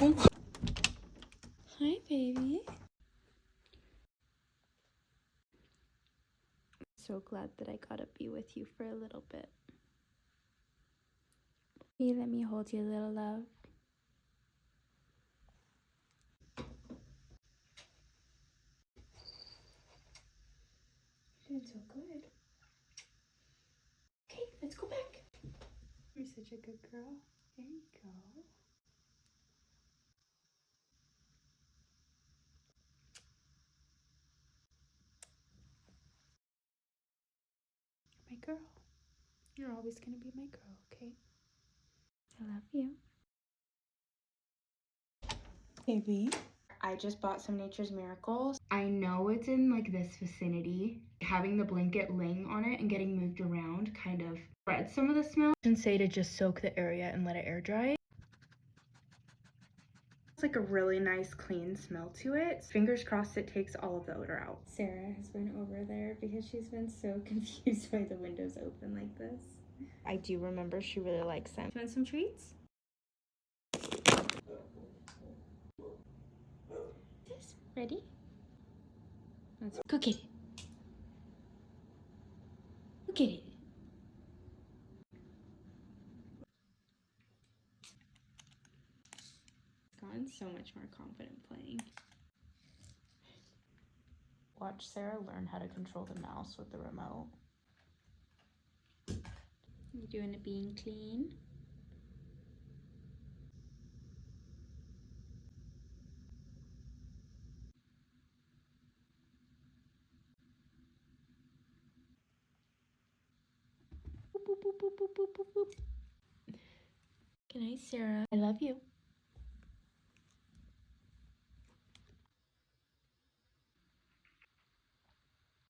Hi, baby. I'm so glad that I got to be with you for a little bit. Will you let me hold you, little love? You're doing so good. Okay, let's go back. You're such a good girl. There you go. My girl. You're always gonna be my girl, okay? I love you. Baby. I just bought some Nature's Miracles. I know it's in like this vicinity. Having the blanket laying on it and getting moved around kind of spreads some of the smell. And say to just soak the area and let it air dry. It's like a really nice clean smell to it. Fingers crossed it takes all of the odor out. Sarah has been over there because she's been so confused why the windows open like this. I do remember she really likes them. Do you want some treats? This, ready? Let's go get it. Go get it. Gotten so much more confident playing. Watch Sarah learn how to control the mouse with the remote. You doing it being clean? Boop, boop, boop, boop, boop, boop, boop. Good night, Sarah. I love you.